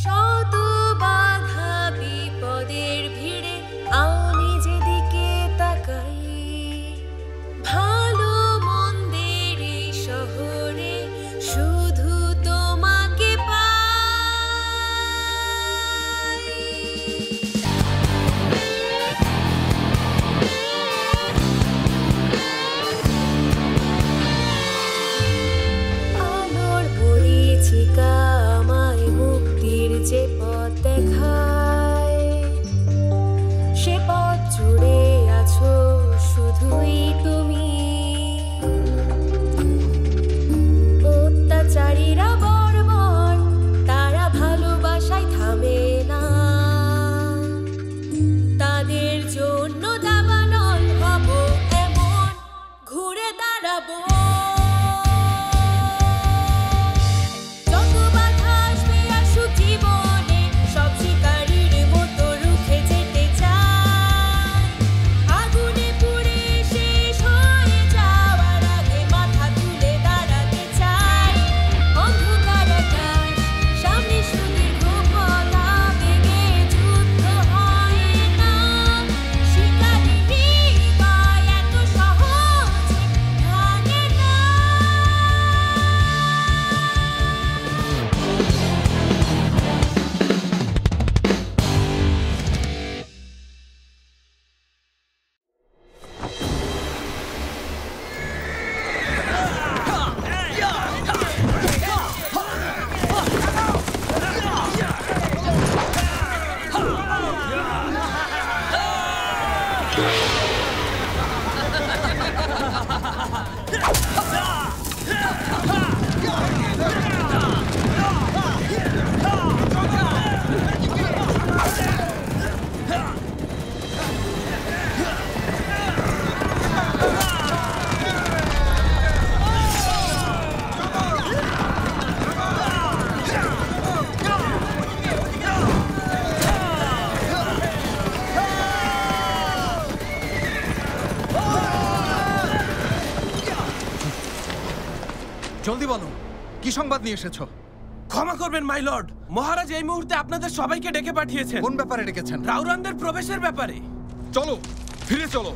শত বাধা বিপদের ভিড়ে আমি যেদিকে তাকাই, ভালো মন্দের এই শহরে শুধু তোমাকে পাই। আলোর পরিচিকা আমায় মুক্তির যে পথ দেখায়, সে পথ জুড়ে আছো শুধুই তুমি। অত্যাচারীরা বর্বর, তারা ভালোবাসায় থামে না, তাদের জন্য দাবানল হব এমন ঘুরে দাঁড়াবো। যত বাধা আসবে আসুক জীবনে, সব শিকারীর মতো রুখে যেতে চাই। আগুনে পুড়ে শেষ হয়ে যাওয়ার আগে মাথা তুলে দাঁড়াতে চাই। অন্ধকার আকাশ, সামনে সুদীর্ঘ পথ, আবেগে যুদ্ধ হয় না। শিকারী হৃদয় এত সহজে ভাঙে না। জলদি বলো, কি সংবাদ নিয়ে এসেছো? ক্ষমা করবেন মাই লর্ড, মহারাজ এই মুহূর্তে আপনাদের সবাইকে ডেকে পাঠিয়েছেন। কোন ব্যাপারে ডেকেছেন? রাউরানদের প্রবেশের ব্যাপারে। চলো, ফিরে চলো।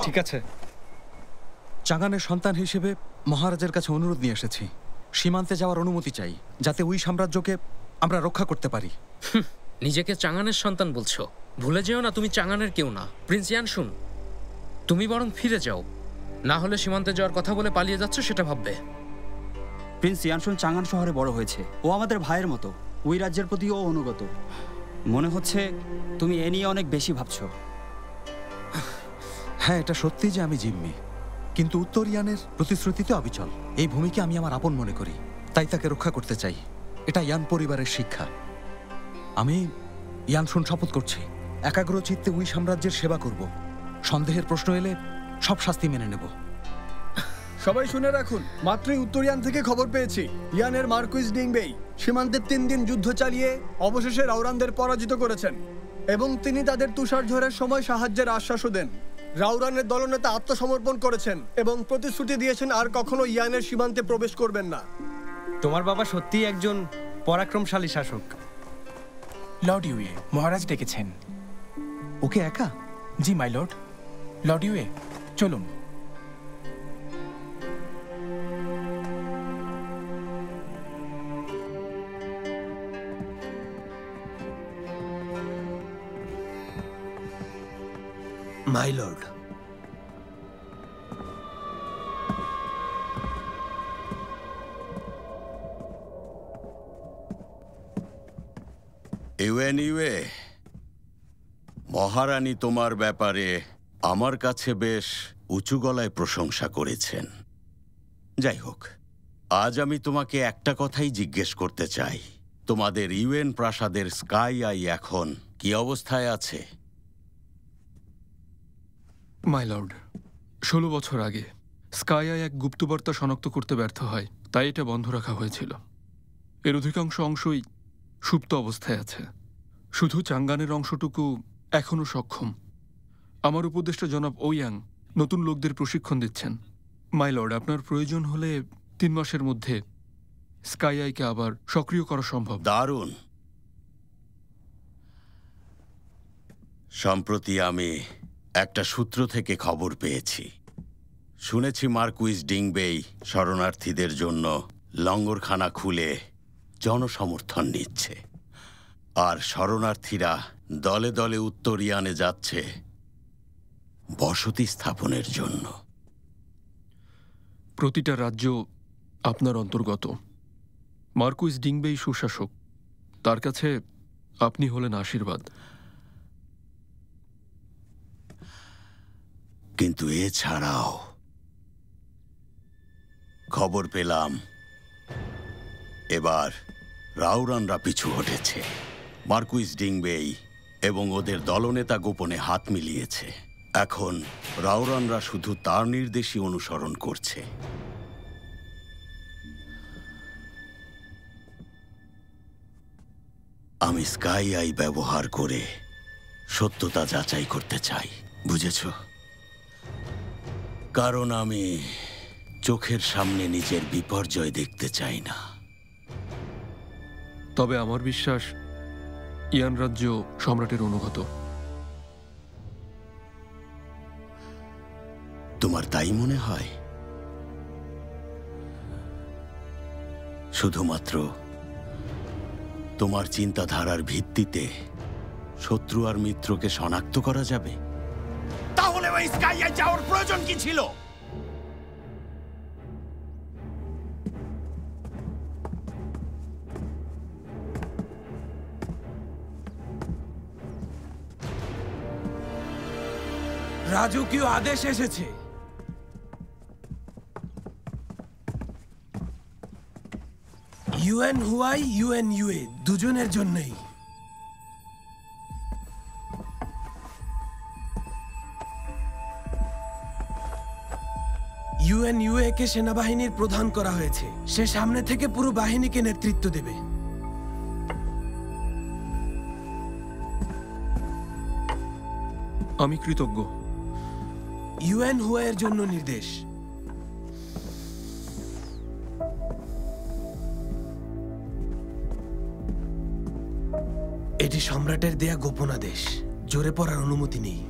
ঠিক আছে, চাঙানের সন্তান হিসেবে মহারাজের কাছে অনুরোধ নিয়ে এসেছি। সীমান্তে যাওয়ার অনুমতি চাই, যাতে ওই সাম্রাজ্যকে আমরা রক্ষা করতে পারি। নিজেকে চাঙানের সন্তান বলছো? ভুলে যেও না তুমি চাঙানের কেউ না। প্রিন্স ইয়ানশুন, তুমি বরং ফিরে যাও, না হলে সীমান্তে যাওয়ার কথা বলে পালিয়ে যাচ্ছ সেটা ভাববে। প্রিন্স ইয়ানশুন চাঙান শহরে বড় হয়েছে, ও আমাদের ভাইয়ের মতো, ওই রাজ্যের প্রতি ও অনুগত। মনে হচ্ছে তুমি এ নিয়ে অনেক বেশি ভাবছো। হ্যাঁ, এটা সত্যি যে আমি জিম্মি, কিন্তু উত্তর ইয়ানের প্রতিশ্রুতিতে অবিচল। এই ভূমিকে আমি আমার আপন মনে করি, তাই তাকে রক্ষা করতে চাই। এটা ইয়ান পরিবারের শিক্ষা। আমি ইয়ানশুন শপথ করছি, একাগ্র চিত্তে ওই সাম্রাজ্যের সেবা করব। সন্দেহের প্রশ্ন এলে সব শাস্তি মেনে নেব। সবাই শুনে রাখুন, মাত্রই উত্তর ইয়ান থেকে খবর পেয়েছি ইয়ানের মার্কুইস ডিংবেই সীমান্তে 3 দিন যুদ্ধ চালিয়ে অবশেষে রাউরানদের পরাজিত করেছেন, এবং তিনি তাদের তুষার ঝড়ের সময় সাহায্যের আশ্বাসও দেন। রাউরানের দলনেতা আত্মসমর্পণ করেছেন এবং প্রতিশ্রুতি দিয়েছেন আর কখনো ইয়ানের সীমান্তে প্রবেশ করবেন না। তোমার বাবা সত্যিই একজন পরাক্রমশালী শাসক। লর্ড ইউয়ে, মহারাজ ডেকেছেন। ওকে একা? জি মাই লর্ড। লর্ড ইউয়ে, চলুন। মাই লর্ড, ইউয়ে, মহারানী তোমার ব্যাপারে আমার কাছে বেশ উঁচু গলায় প্রশংসা করেছেন। যাই হোক, আজ আমি তোমাকে একটা কথাই জিজ্ঞেস করতে চাই। তোমাদের ইউএন প্রাসাদের স্কাই আই এখন কি অবস্থায় আছে? মাই লর্ড, 16 বছর আগে স্কাইআই এক গুপ্তবার্তা শনাক্ত করতে ব্যর্থ হয়, তাই এটা বন্ধ রাখা হয়েছিল। এর অধিকাংশ অংশই সুপ্ত অবস্থায় আছে, শুধু চাঙ্গানের অংশটুকু এখনও সক্ষম। আমার উপদেষ্টা জনাব ওয়াং নতুন লোকদের প্রশিক্ষণ দিচ্ছেন। মাই লর্ড, আপনার প্রয়োজন হলে 3 মাসের মধ্যে স্কাইআইকে আবার সক্রিয় করা সম্ভব। দারুণ। সম্প্রতি আমি একটা সূত্র থেকে খবর পেয়েছি। শুনেছি মার্কুইস ডিংবেই শরণার্থীদের জন্য লঙ্গরখানা খুলে জনসমর্থন নিচ্ছে, আর শরণার্থীরা দলে দলে উত্তর ইয়ানে যাচ্ছে বসতি স্থাপনের জন্য। প্রতিটা রাজ্য আপনার অন্তর্গত। মার্কুইস ডিংবেই সুশাসক, তার কাছে আপনি হলেন আশীর্বাদ। কিন্তু এছাড়াও খবর পেলাম এবার রাউরানরা পিছু হটেছে। মার্কুইস ডিংবেই এবং ওদের দলনেতা গোপনে হাত মিলিয়েছে। এখন রাউরানরা শুধু তার নির্দেশই অনুসরণ করছে। আমি স্কাইআই ব্যবহার করে সত্যতা যাচাই করতে চাই, বুঝেছ? কারণ আমি চোখের সামনে নিজের বিপর্যয় দেখতে চাই না। তবে আমার বিশ্বাস ইয়ান রাজ্য সম্রাটের অনুগত। তোমার তাই মনে হয়? শুধুমাত্র তোমার চিন্তাধারার ভিত্তিতে শত্রু আর মিত্রকে শনাক্ত করা যাবে? তাহলে ওই স্কাইআই যাওয়ার প্রয়োজন কি ছিল? রাজকীয় আদেশ এসেছে। ইউএন হুয়াই ইউএন ইউএ দুজনের জন্যই। ইউএন ইউএ কে সেনাবাহিনীর প্রধান করা হয়েছে। সে সামনে থেকে পুরো বাহিনীকে নেতৃত্ব দেবে। আমি কৃতজ্ঞ। ইউএন হুয়াইয়ের জন্য নির্দেশ। এটি সম্রাটের দেয়া গোপনাদেশ, জোরে পড়ার অনুমতি নেই।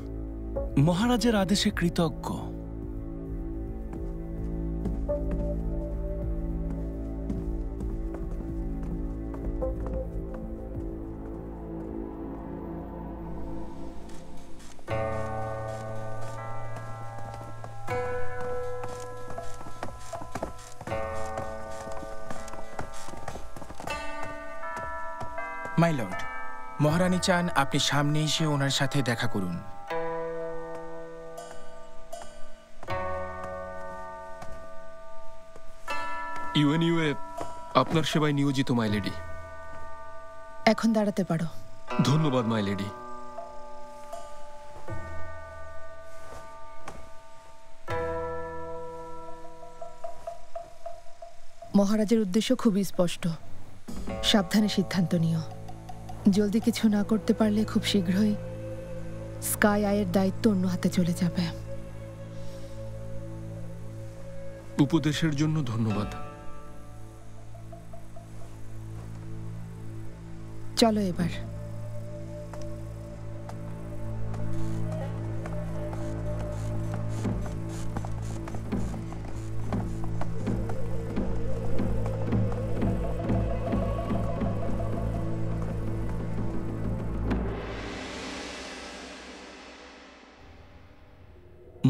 মহারাজের আদেশে কৃতজ্ঞ। মাই লর্ড, মহারানী চান আপনি সামনে এসে ওনার সাথে দেখা করুন। ইউএনইউএ আপনার সেবায় নিয়োজিত, মাই লেডি। এখন দাঁড়াতে পারো। ধন্যবাদ, মাই লেডি। মহারাজের উদ্দেশ্য খুবই স্পষ্ট। সাবধানে সিদ্ধান্ত নিও। জলদি কিছু না করতে পারলে খুব শীঘ্রই স্কাইআইয়ের দায়িত্ব অন্য হাতে চলে যাবে। উপদেশের জন্য ধন্যবাদ। চলো এবার।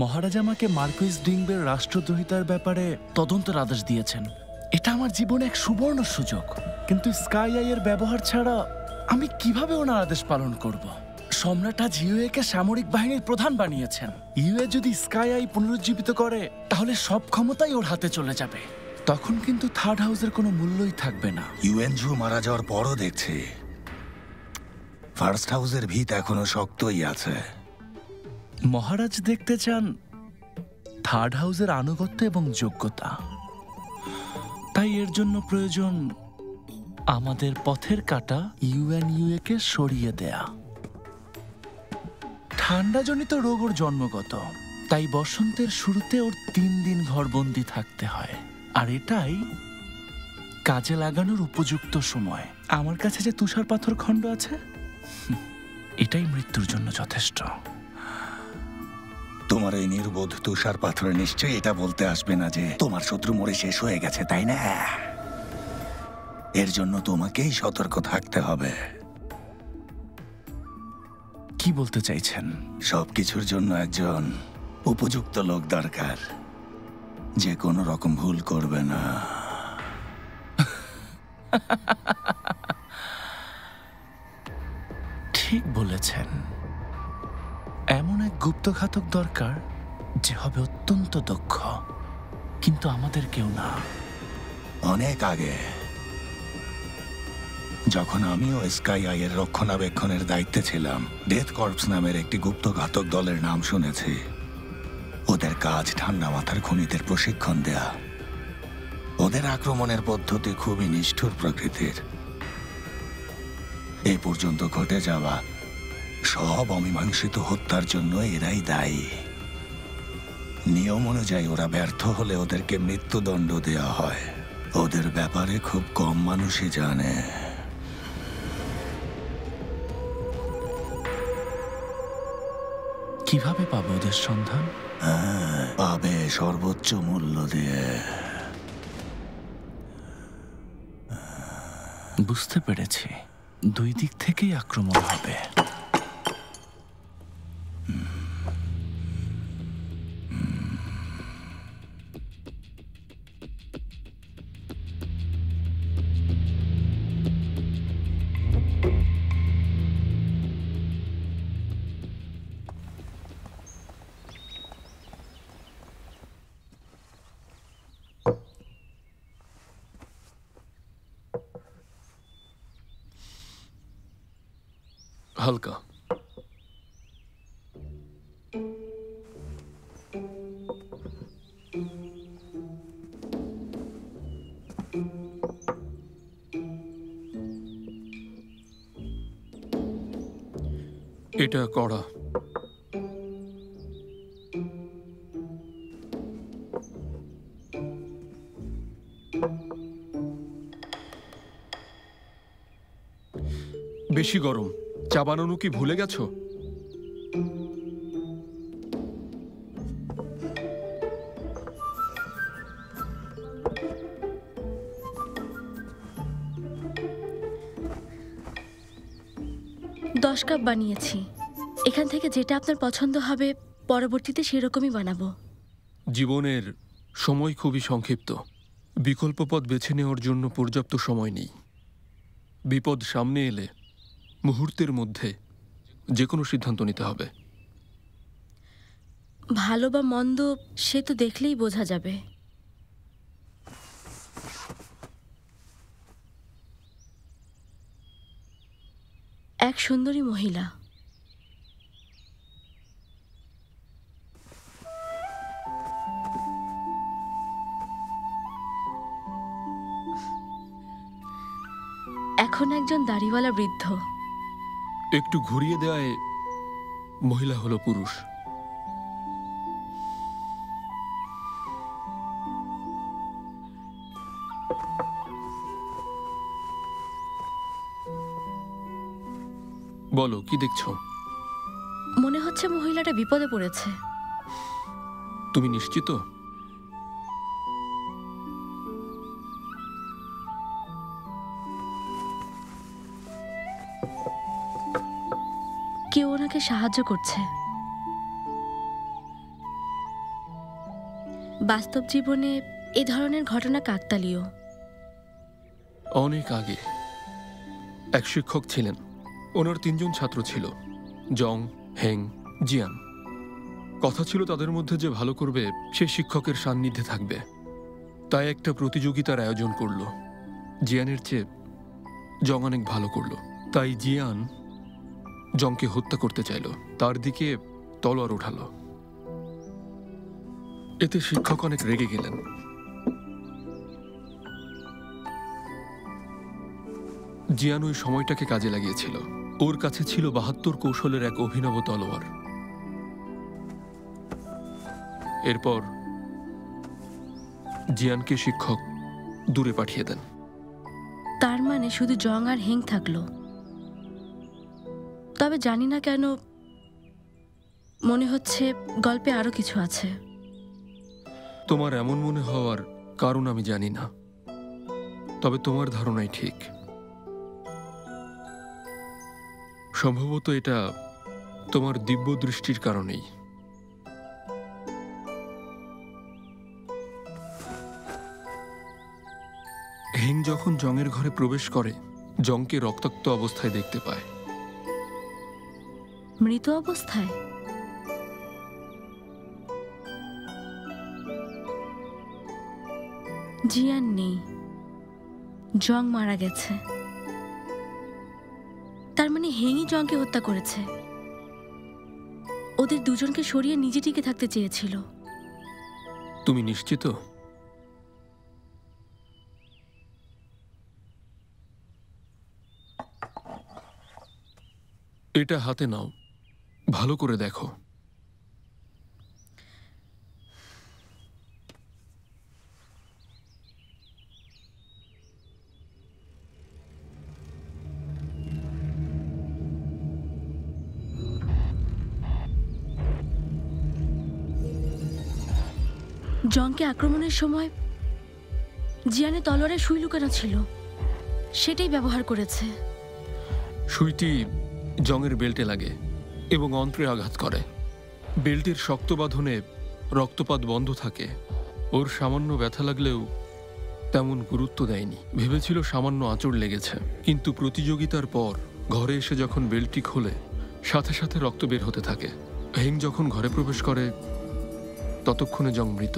মহারাজ আমাকে মার্কুইস ডিংবের রাষ্ট্রদ্রোহিতার ব্যাপারে তদন্তের আদেশ দিয়েছেন। এটা আমার জীবনে এক সুবর্ণ সুযোগ, কিন্তু স্কাইআই এর ব্যবহার ছাড়া আমি কিভাবে ওনার আদেশ পালন করব? সম্রাট আজ ইউএ কে সামরিক বাহিনীর প্রধান বানিয়েছেন। ইউএ যদি স্কাইআই পুনরুজ্জীবিত করে তাহলে সব ক্ষমতাই ওর হাতে চলে যাবে। তখন কিন্তু থার্ড হাউসের কোনো মূল্যই থাকবে না। ইউএনজু মারা যাওয়ার পরও দেখছি ফার্স্ট হাউসের ভিত এখনো শক্তই আছে। মহারাজ দেখতে চান থার্ড হাউসের আনুগত্য এবং যোগ্যতা, তাই এর জন্য প্রয়োজন আমাদের পথের কাঁটা ইউএনইউএ কে সরিয়ে দেয়া। ঠান্ডাজনিত রোগ ওর জন্মগত, তাই বসন্তের শুরুতে ওর 3 দিন ঘরবন্দি থাকতে হয়, আর এটাই কাজে লাগানোর উপযুক্ত সময়। আমার কাছে যে তুষার পাথর খণ্ড আছে, এটাই মৃত্যুর জন্য যথেষ্ট। তোমার এই নির্বোধ তুষার পাথরে নিশ্চয়ই এটা বলতে আসবে না যে তোমার শত্রু মরে শেষ হয়ে গেছে, তাই না? এর জন্য তোমাকেই সতর্ক থাকতে হবে। কি বলতে চাইছেন? সবকিছুর জন্য একজন উপযুক্ত লোক দরকার, যে কোনো রকম ভুল করবে না। ঠিক বলেছেন। এমন এক গুপ্তঘাতক দরকার যে হবে অত্যন্ত দক্ষ, কিন্তু আমাদের কেউ না। অনেক আগে যখন আমিও স্কাই আইয়ের রক্ষণাবেক্ষণের দায়িত্বে ছিলাম, ডেথ কর্পস নামের একটি গুপ্তঘাতক দলের নাম শুনেছি। ওদের কাজ ঠান্ডা মাথার খুনিদের প্রশিক্ষণ দেয়া। ওদের আক্রমণের পদ্ধতি খুবই নিষ্ঠুর প্রকৃতির। এ পর্যন্ত ঘটে যাওয়া সব অমীমাংসিত হত্যার জন্য এরাই দায়ী। নিয়ম অনুযায়ী ওরা ব্যর্থ হলে ওদেরকে মৃত্যুদণ্ড দেওয়া হয়। ওদের ব্যাপারে খুব কম মানুষই জানে। কিভাবে পাবো ওদের সন্ধান? পাবে সর্বোচ্চ মূল্য দিয়ে। বুঝতে পেরেছি, 2 দিক থেকেই আক্রমণ হবে। হালকা। এটা কড়া। বেশি গরম। চা বানানো কি ভুলে গেছো? দশ কাপ বানিয়েছি। এখান থেকে যেটা আপনার পছন্দ হবে পরবর্তীতে সেরকমই বানাবো। জীবনের সময় খুবই সংক্ষিপ্ত। বিকল্প পথ বেছে নেওয়ার জন্য পর্যাপ্ত সময় নেই। বিপদ সামনে এলে মুহূর্তের মধ্যে যে কোনো সিদ্ধান্ত নিতে হবে। ভালো বা মন্দ সে তো দেখলেই বোঝা যাবে। এক সুন্দরী মহিলা। এখন একজন দাড়িওয়ালা বৃদ্ধ। একটু ঘুরিয়ে দেয় মহিলা হলো পুরুষ। বলো, কি দেখছো? মনে হচ্ছে মহিলাটা বিপদে পড়েছে। তুমি নিশ্চিত? কেউ ওনাকে সাহায্য করছে। বাস্তব জীবনে এ ধরনের ঘটনা কাকতালীয়। অনেক আগে এক শিক্ষক ছিলেন। ওনার 3 জন ছাত্র ছিল, জং, হেং, জিয়ান। কথা ছিল তাদের মধ্যে যে ভালো করবে সে শিক্ষকের সান্নিধ্যে থাকবে। তাই একটা প্রতিযোগিতার আয়োজন করলো। জিয়ানের চেয়ে জং অনেক ভালো করলো, তাই জিয়ান জংকে হত্যা করতে চাইল, তার দিকে তলোয়ার উঠালো। এতে শিক্ষক অনেক রেগে গেলেন। জিয়ান ওই সময়টাকে কাজে লাগিয়েছিল। ওর কাছে ছিল ৭২ কৌশলের এক অভিনব তলোয়ার। এরপর জিয়ানকে শিক্ষক দূরে পাঠিয়ে দেন। তার মানে শুধু জং আর হেং থাকলো। তবে জানি না কেন মনে হচ্ছে গল্পে আরো কিছু আছে। তোমার এমন মনে হওয়ার কারণ আমি জানি না, তবে তোমার ধারণাই ঠিক। সম্ভবত এটা তোমার দিব্য দৃষ্টির কারণেই। হেং যখন জংয়ের ঘরে প্রবেশ করে, জংকে রক্তাক্ত অবস্থায় দেখতে পায়। মৃত অবস্থায়? জিয়ান নেই, জং মারা গেছে। তার মানে হেংই জংকে হত্যা করেছে। ওদের দুজনকে সরিয়ে নিজে টিকে থাকতে চেয়েছিল। তুমি নিশ্চিত? এটা হাতে নাও, ভালো করে দেখো। জংকে আক্রমণের সময় জিয়ানের তলোয়ারে সুই লুকানো ছিল, সেটাই ব্যবহার করেছে। সুইটি জংয়ের বেল্টে লাগে এবং অন্ত্রে আঘাত করে। বেল্টের শক্ত বাঁধনে রক্তপাত বন্ধ থাকে। ওর সামান্য ব্যথা লাগলেও তেমন গুরুত্ব দেয়নি, ভেবেছিল সামান্য আঁচড় লেগেছে। কিন্তু প্রতিযোগিতার পর ঘরে এসে যখন বেল্টটি খোলে, সাথে সাথে রক্ত বের হতে থাকে। হেং যখন ঘরে প্রবেশ করে ততক্ষণে জং মৃত।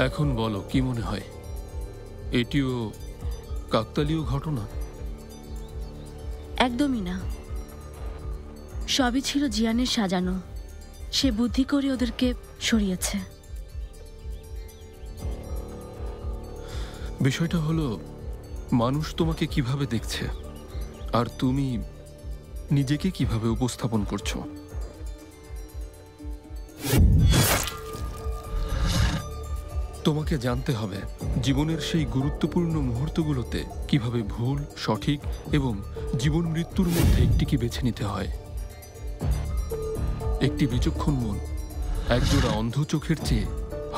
এখন বলো, কি মনে হয়? এটিও কাকতালীয় ঘটনা? একদমই না, সবই ছিল জিয়ানের সাজানো। সে বুদ্ধি করে ওদেরকে সরিয়েছে। বিষয়টা হলো, মানুষ তোমাকে কিভাবে দেখছে আর তুমি নিজেকে কিভাবে উপস্থাপন করছো। তোমাকে জানতে হবে জীবনের সেই গুরুত্বপূর্ণ মুহূর্তগুলোতে কিভাবে ভুল, সঠিক এবং জীবন মৃত্যুর মধ্যে একটিকে বেছে নিতে হয়। একটি বিচক্ষণ মন একজোড়া অন্ধ চোখের চেয়ে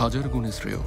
হাজার গুণে শ্রেয়।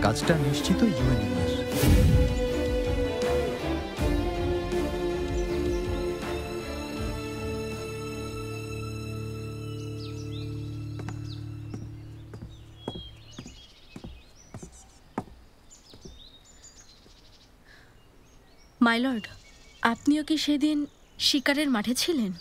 কাজটা নিশ্চিত ইউএনএমের। মাই লর্ড, আপনিও কি সেদিন শিকারের মাঠে ছিলেন?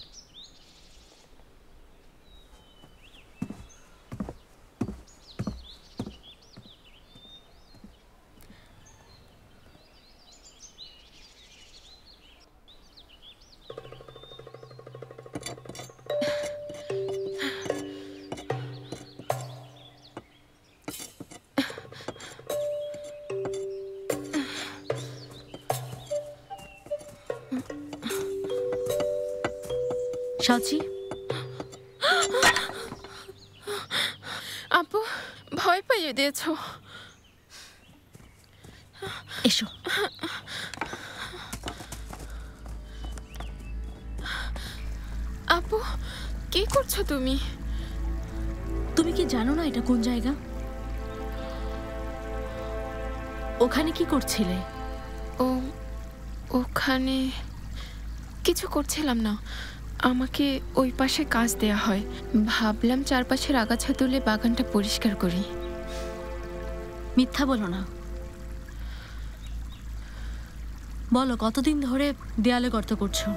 সাউচি, আপু ভয় পাইয়ে দিয়েছ। এসো। আপু কি করছো তুমি? তুমি কি জানো না এটা কোন জায়গা? ওখানে কি করছিলে? ওখানে কিছু করছিলাম না, আমাকে ওই পাশে কাজ দেয়া হয়। ভাবলাম চারপাশের আগাছা তুলে বাগানটা পরিষ্কার করি। মিথ্যা বলো না। বলো কতদিন ধরে দেয়ালে গর্ত করছো?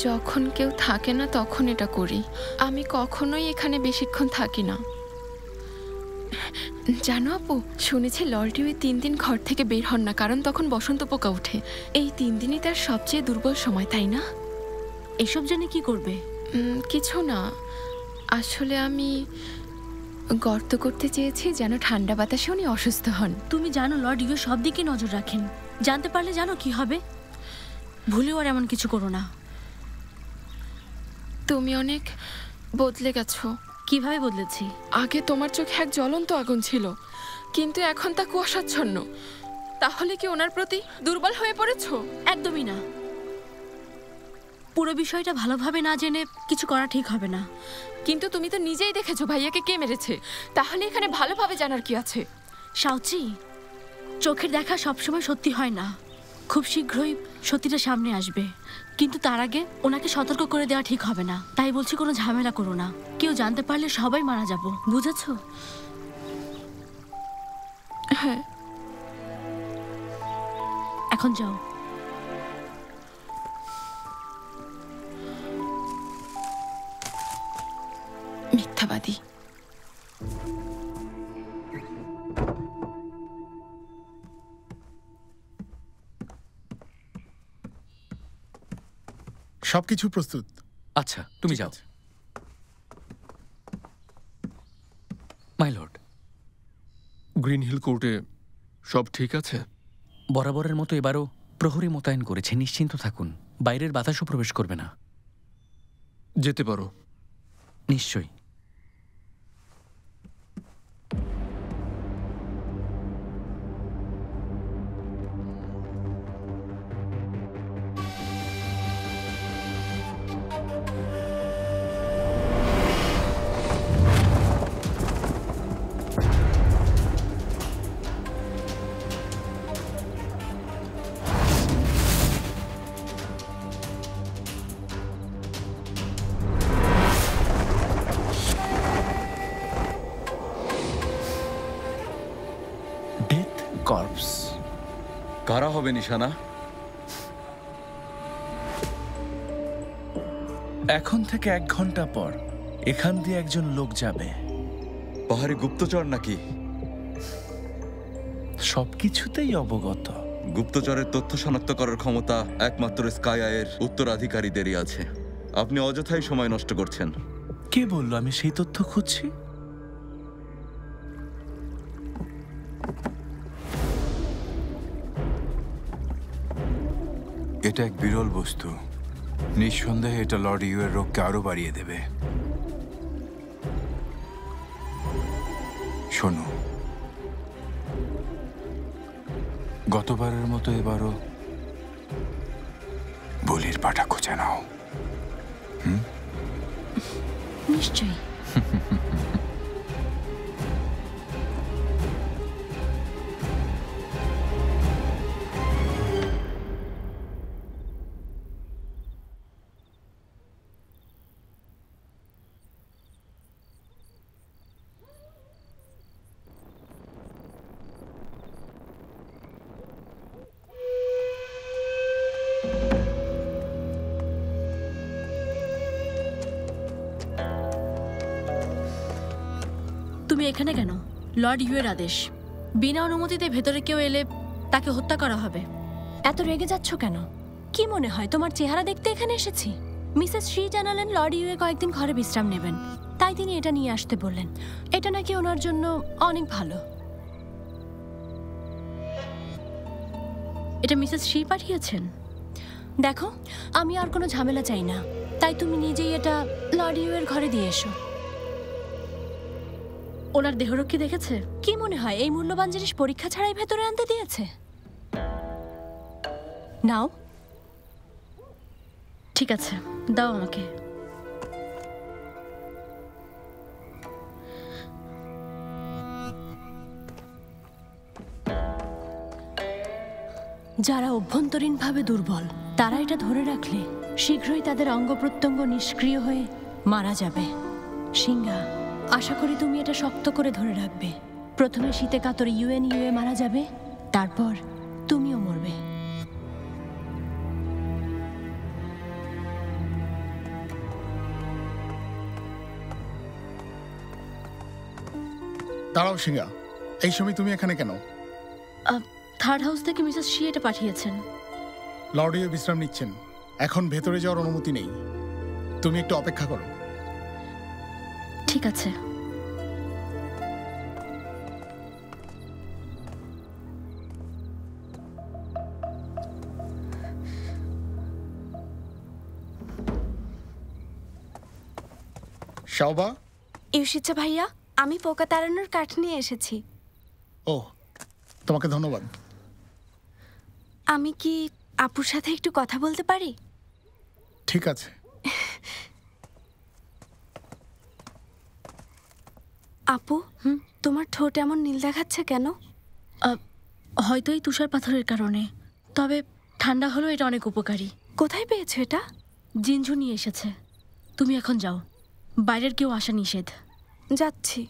যখন কেউ থাকে না তখন এটা করি। আমি কখনোই এখানে বেশিক্ষণ থাকি না। জানো আপু, শুনেছি লর্ডি ওই 3 দিন ঘর থেকে বের হন না, কারণ তখন বসন্ত পোকা ওঠে। এই 3 দিনই তার সবচেয়ে দুর্বল সময়, তাই না? এসব জেনে কি করবে? কিছু না, আসলে আমি গর্ত করতে চেয়েছি যেন ঠান্ডা বাতাসে উনি অসুস্থ হন। তুমি জানো লর্ড ইউ সব দিকে নজর রাখেন। জানতে পারলে জানো কি হবে? ভুলেও আর এমন কিছু করো না। তুমি অনেক বদলে গেছো। কিভাবে বদলেছি? আগে তোমার চোখে এক জ্বলন্ত আগুন ছিল, কিন্তু এখন তা কুয়াশাচ্ছন্ন। তাহলে কি ওনার প্রতি দুর্বল হয়ে পড়েছো? একদমই না। পুরো বিষয়টা ভালোভাবে না জেনে কিছু করা ঠিক হবে না। কিন্তু তুমি তো নিজেই দেখেছো ভাইয়াকে কে মেরেছে, তাহলে এখানে ভালোভাবে জানার কি আছে? সাউচি, চোখের দেখা সবসময় সত্যি হয় না। খুব শীঘ্রই সত্যিটা সামনে আসবে, কিন্তু তার আগে ওনাকে সতর্ক করে দেওয়া ঠিক হবে না। তাই বলছি কোনো ঝামেলা করো না। কেউ জানতে পারলে সবাই মারা যাব, বুঝেছো? হ্যাঁ। এখন যাও। মিথ্যাবাদী। সবকিছু প্রস্তুত। আচ্ছা, তুমি যাও। মাই লর্ড, গ্রিন হিল কোর্টে সব ঠিক আছে? বরাবরের মতো এবারও প্রহরী মোতায়েন করেছে, নিশ্চিন্ত থাকুন। বাইরের বাতাসও প্রবেশ করবে না। যেতে পারো। নিশ্চয়ই। কর্পস কারা হবে নিশানা? এখন থেকে 1 ঘন্টা পর এখান দিয়ে একজন লোক যাবে। পাহাড়ি গুপ্তচর নাকি? সবকিছুতেই অবগত। গুপ্তচরের তথ্য শনাক্ত করার ক্ষমতা একমাত্র স্কাই আইয়ের উত্তরাধিকারীদেরই আছে। আপনি অযথাই সময় নষ্ট করছেন। কে বললো আমি সেই তথ্য খুঁজছি? এটা এক বিরল বস্তু। নিঃসন্দেহে এটা লর্ড ইউ এর রোগকে আরো বাড়িয়ে দেবে। শোনো, গতবারের মতো এবারও বলির পাটা খুঁজে নাও। নিশ্চয়ই। তুমি এখানে কেন? লর্ড ইউ এর আদেশ, বিনা অনুমতিতে ভেতরে কেউ এলে তাকে হত্যা করা হবে। এত রেগে যাচ্ছ কেন? কি মনে হয় তোমার চেহারা দেখতে এখানে এসেছি? মিসেস শ্রী জানালেন লর্ড ইউ কয়েকদিন ঘরে বিশ্রাম নেবেন, তাই তিনি এটা নিয়ে আসতে বললেন। এটা নাকি ওনার জন্য অনেক ভালো। এটা মিসেস শ্রী পাঠিয়েছেন? দেখো, আমি আর কোনো ঝামেলা চাই না, তাই তুমি নিজেই এটা লর্ড ইউ এর ঘরে দিয়ে এসো। ওনার দেহরক্ষী দেখেছে? কি মনে হয় এই মূল্যবান জিনিস পরীক্ষা ছাড়াই ভেতরে আনতে দিয়েছে? নাও। ঠিক আছে, দাও আমাকে। যারা অভ্যন্তরীণভাবে দুর্বল তারা এটা ধরে রাখলে শীঘ্রই তাদের অঙ্গ প্রত্যঙ্গ নিষ্ক্রিয় হয়ে মারা যাবে। সিংহা, আশা করি তুমি এটা শক্ত করে ধরে রাখবে। প্রথমে শীতে কাতর ইউএ মারা যাবে, তারপর তুমিও মরবে। দাঁড়াও সিংহা, এই সময় তুমি এখানে কেন? থার্ড হাউস থেকে মিসেস শি এটা পাঠিয়েছেন। লর্ডিও বিশ্রাম নিচ্ছেন, এখন ভেতরে যাওয়ার অনুমতি নেই। তুমি একটু অপেক্ষা করো। ঠিক আছে। শাওবা। ইউশিচা ভাইয়া, আমি পোকা তাড়ানোর কাঠ নিয়ে এসেছি। ও, তোমাকে ধন্যবাদ। আমি কি আপুর সাথে একটু কথা বলতে পারি? ঠিক আছে। আপু, তোমার ঠোঁট এমন নীল দেখাচ্ছে কেন? হয়তো এই তুষার পাথরের কারণে, তবে ঠান্ডা হলো এটা অনেক উপকারী। কোথায় পেয়েছো এটা? জিনঝু নিয়ে এসেছে। তুমি এখন যাও, বাইরের কেউ আসা নিষেধ। যাচ্ছি।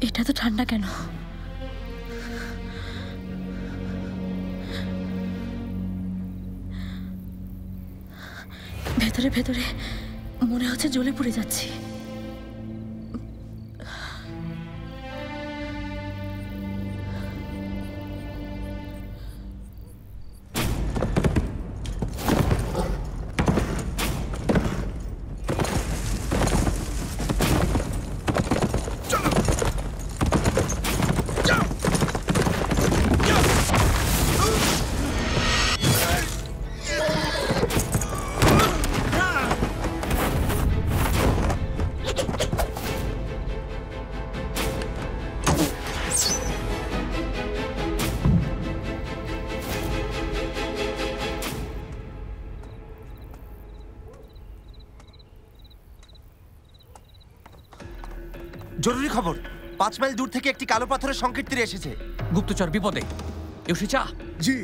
এটা তো ঠান্ডা কেন? ভেতরে ভেতরে মনে হচ্ছে জ্বলে পুড়ে যাচ্ছি। জরুরি খবর, 5 মাইল দূর থেকে একটি কালো পাথরের সংকেত তীরে এসেছে। গুপ্তচর বিপদে। ইউশিচা, জি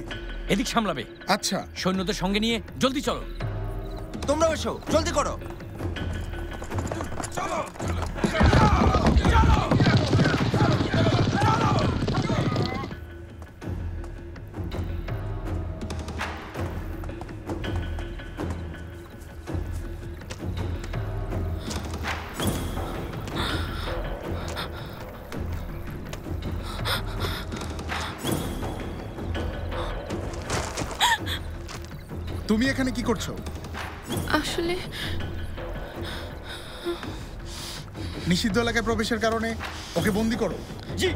এদিক সামলাবে। আচ্ছা, সৈন্যদের সঙ্গে নিয়ে জলদি চলো। তোমরা এসো, জলদি করো। চলো। তুমি এখানে কি করছো? আসলে নিষিদ্ধ এলাকায় প্রবেশের কারণে ওকে বন্দি করো। জি,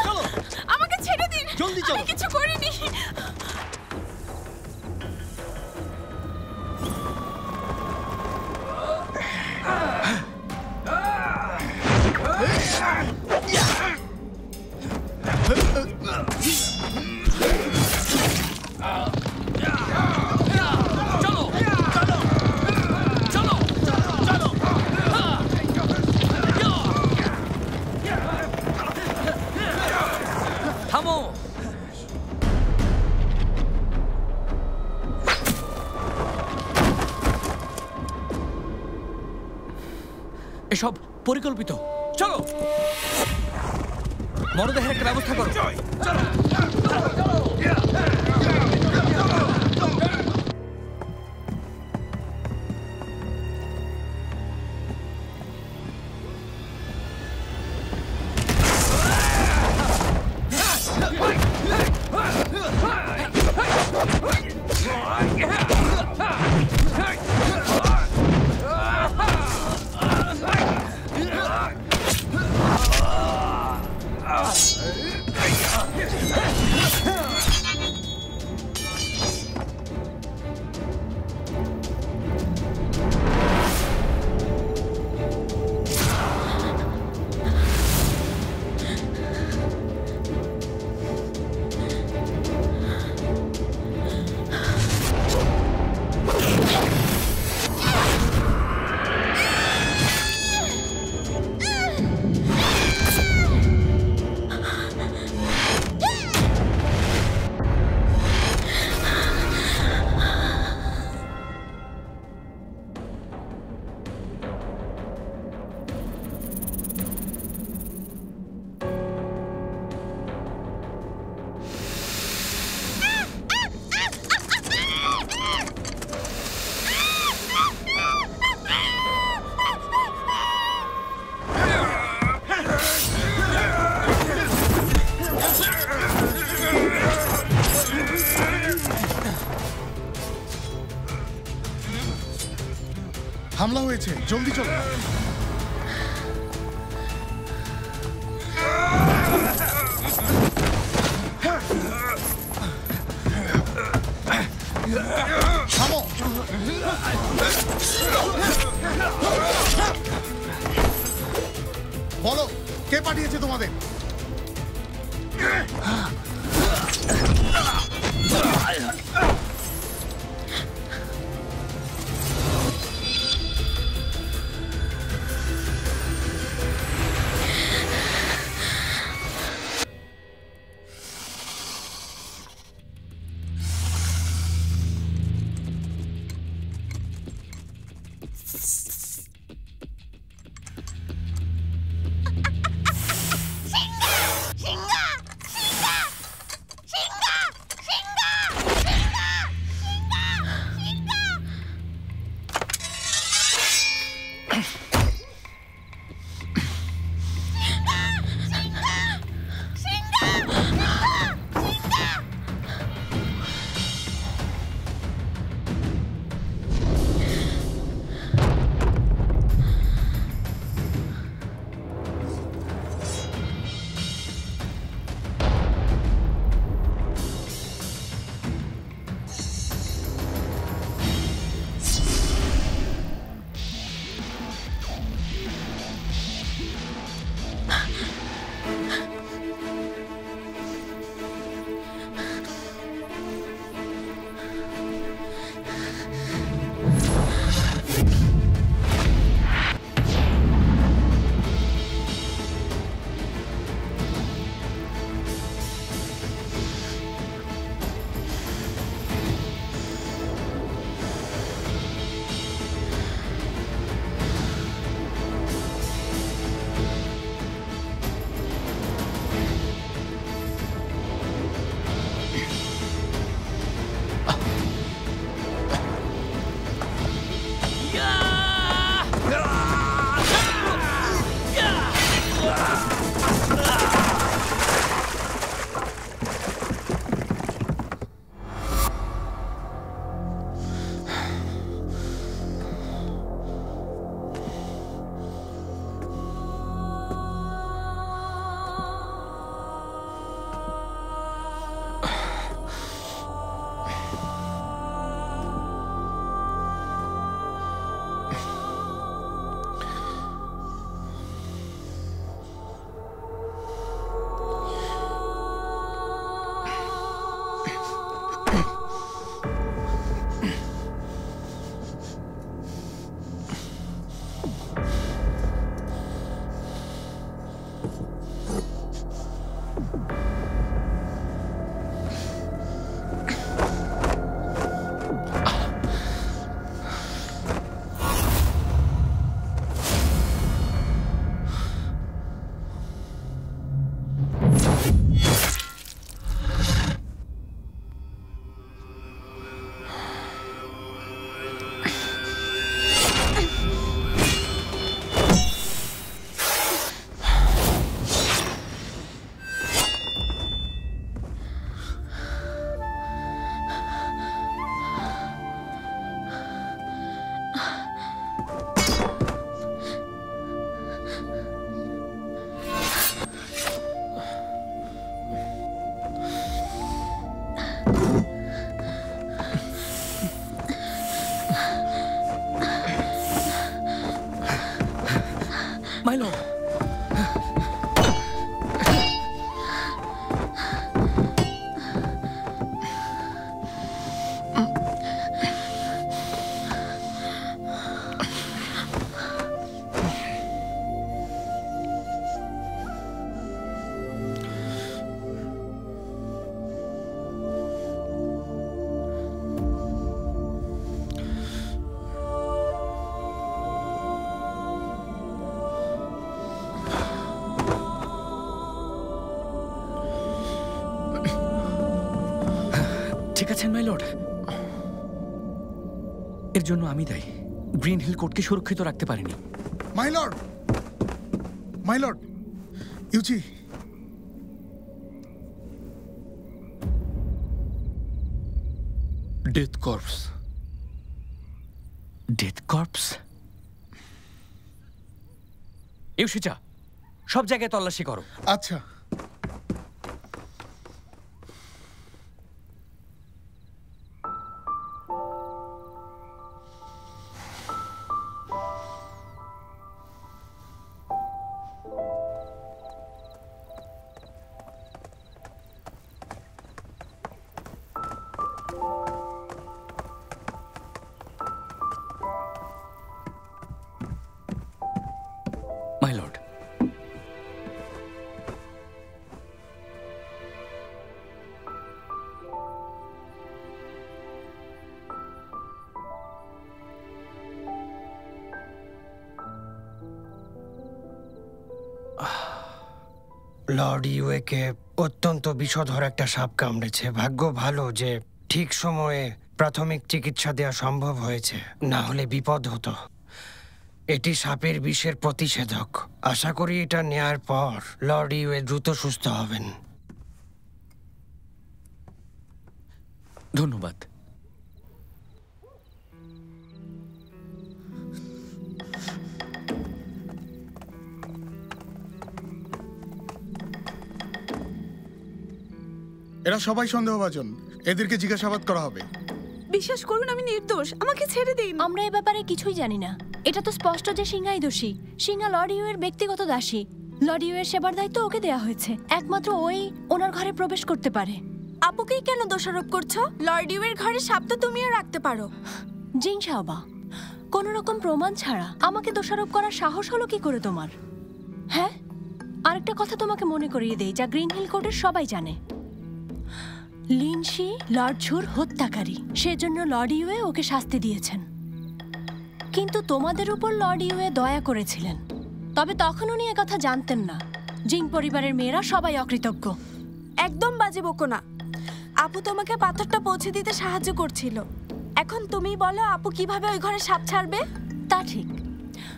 চলো। আমাকে ছেড়ে দিন, জলদি চলো। আমি কিছু করিনি। থামো। এসব পরিকল্পিত। চলো, মরদেহের একটা ব্যবস্থা করো। হামলা হয়েছে, জলদি চলো। থামো। বলো, কে পাঠিয়েছে তোমাদের? ঠিক আছেন মাই লর্ড? এর জন্য আমি দায়ী। গ্রিন হিল কোর্টকে সুরক্ষিত রাখতে পারিনি। মাই লর্ড, মাই লর্ড, ইউচি, ডেথ কর্পস। Death corpse? ইউশিচা, সব জায়গায় তল্লাশি করো। আচ্ছা। মাই লর্ড, লর্ড ইউএকে অত্যন্ত বিষধর একটা সাপ কামড়েছে। ভাগ্য ভালো যে ঠিক সময়ে প্রাথমিক চিকিৎসা দেওয়া সম্ভব হয়েছে, না হলে বিপদ হতো। এটি সাপের বিষের প্রতিষেধক। আশা করি এটা নেয়ার পর লর্ড ইউএ দ্রুত সুস্থ হবেন। ধন্যবাদ। এরা সবাই সন্দেহভাজন, এদেরকে জিজ্ঞাসাবাদ করা হবে। বিশ্বাস করুন আমি নির্দোষ, আমাকে ছেড়ে দিন। আমরা এ ব্যাপারে কিছুই জানি না। এটা তো স্পষ্ট যে সিংহাই দোষী। সিংহা লর্ড ইউ এর ব্যক্তিগত দাসী। লর্ড ইউ এর সেবার দায়িত্ব ওকে দেয়া হয়েছে। একমাত্র ওই ওনার ঘরে প্রবেশ করতে পারে। আপুকেই কেন দোষারোপ করছো? লর্ড ইউ এর ঘরে সাপ তো তুমিও রাখতে পারো। জিং শাওবা, কোনো রকম প্রমাণ ছাড়া আমাকে দোষারোপ করার সাহস হলো কি করে তোমার? হ্যাঁ, আরেকটা কথা তোমাকে মনে করিয়ে দেই, যা গ্রিন হিল কোর্টের সবাই জানে। লিনশি লর্ড ঝুর হত্যাকারী, সেজন্য লর্ড ইউএ ওকে শাস্তি দিয়েছেন। কিন্তু তোমাদের উপর লর্ড ইউএ দয়া করেছিলেন। তবে তখন উনি একথা জানতেন না, জিং পরিবারের মেয়েরা সবাই অকৃতজ্ঞ। একদম বাজে বকো না। আপু তোমাকে পাথরটা পৌঁছে দিতে সাহায্য করছিল। এখন তুমি বলো আপু কিভাবে ওই ঘরে সাপ ছাড়বে? তা ঠিক,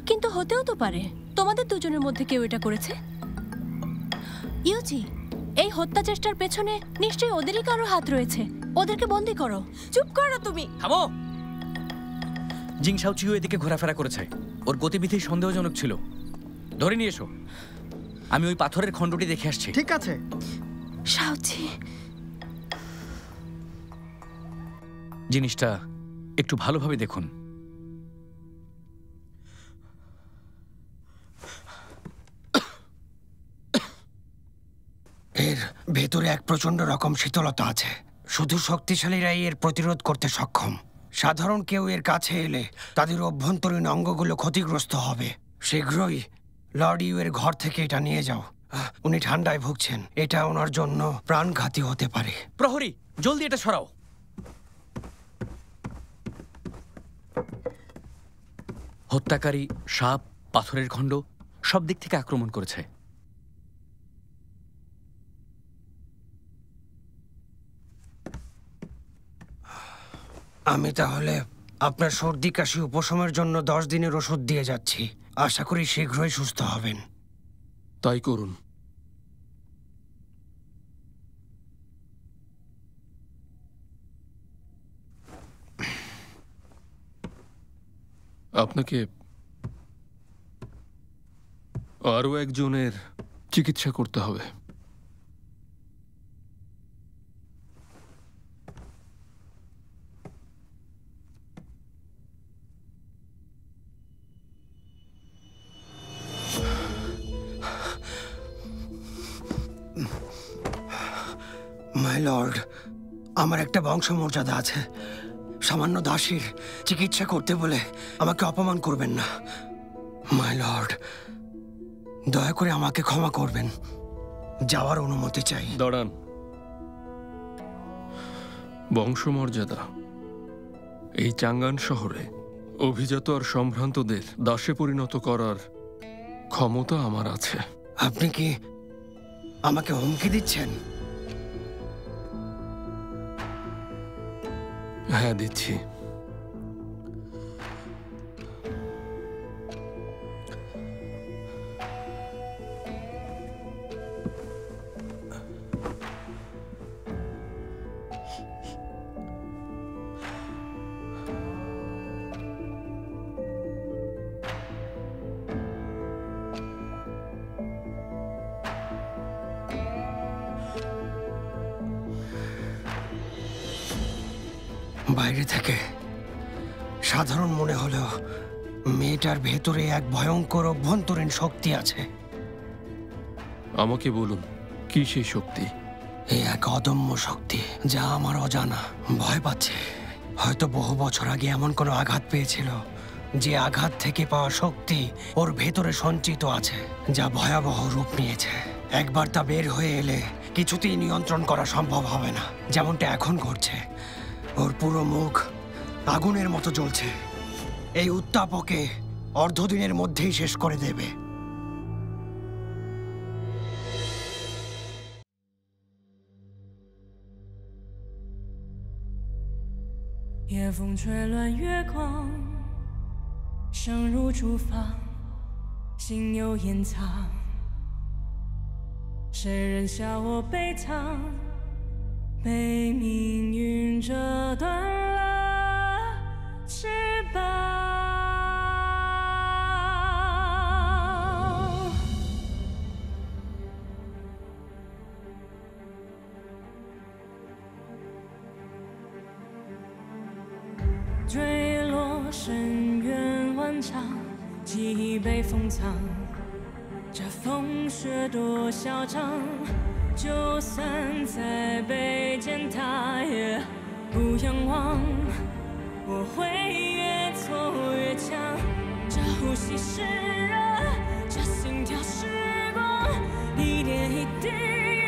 কিন্তু হতেও তো পারে তোমাদের দুজনের মধ্যে কেউ এটা করেছে। ইউজি, এই হত্যা চেষ্টার পেছনে নিশ্চয়ই ওদেরই কারো হাত রয়েছে। ওদেরকে বন্দি করো। চুপ করো তুমি। থামো। জিং শাওচিও এদিকে ঘোরাফেরা করেছে। ওর গতিবিধি সন্দেহজনক ছিল। ধরে নিয়ে এসো। আমি ওই পাথরের খণ্ডটি দেখে আসছি। ঠিক আছে। শাওচি, জিনিসটা একটু ভালোভাবে দেখুন। এর ভেতরে এক প্রচন্ড রকম শীতলতা আছে। শুধু শক্তিশালীরাই এর প্রতিরোধ করতে সক্ষম। সাধারণ কেউ এর কাছে এলে তাদের অভ্যন্তরীণ অঙ্গগুলো ক্ষতিগ্রস্ত হবে। শীঘ্রই লর্ড ইউ এর ঘর থেকে এটা নিয়ে যাও। উনি ঠান্ডায় ভুগছেন, এটা ওনার জন্য প্রাণঘাতী হতে পারে। প্রহরী, জলদি এটা সরাও। হত্যাকারী সাপ, পাথরের খণ্ড সব দিক থেকে আক্রমণ করেছে। আমি তাহলে আপনার সর্দি কাশি উপশমের জন্য 10 দিনের ওষুধ দিয়ে যাচ্ছি। আশা করি শীঘ্রই সুস্থ হবেন। তাই করুন। আপনাকে আরও একজনের চিকিৎসা করতে হবে। মাই লর্ড, আমার একটা বংশমর্যাদা আছে। সামান্য দাসীর চিকিৎসা করতে বলে আমাকে অপমান করবেন না। মাই লর্ড, দয়া করে আমাকে ক্ষমা করবেন। যাওয়ার অনুমতি চাই। দাঁড়ান। বংশমর্যাদা? এই চাঙ্গান শহরে অভিজাত আর সম্ভ্রান্তদের দাসে পরিণত করার ক্ষমতা আমার আছে। আপনি কি আমাকে হুমকি দিচ্ছেন? হ্যাঁ দিচ্ছি। বাইরে থেকে সাধারণ মনে হলেও মেয়েটার ভেতরে এক ভয়ঙ্কর অভ্যন্তরীণ শক্তি আছে। আমাকে বলুন, কি সেই শক্তি? এই এক অদম্য শক্তি, যা আমার অজানা। ভয় পাচ্ছে। হয়তো বহু বছর আগে এমন কোনো আঘাত পেয়েছিল, যে আঘাত থেকে পাওয়া শক্তি ওর ভেতরে সঞ্চিত আছে, যা ভয়াবহ রূপ নিয়েছে। একবার তা বের হয়ে এলে কিছুতেই নিয়ন্ত্রণ করা সম্ভব হবে না, যেমনটা এখন ঘটছে। ওর পুরো মুখ আগুনের মতো জ্বলছে। এই উত্তাপকে অর্ধদিনের মধ্যেই শেষ করে দেবে। 夜风吹乱月光，声如竹房，心有掩藏。谁人笑我悲怆？被命运折断了翅膀。坠落深渊万丈，记忆被封藏。这风雪多嚣张，就算再被践踏，也不仰望。我会越挫越强，这呼吸是热，这心跳是光，一点一滴。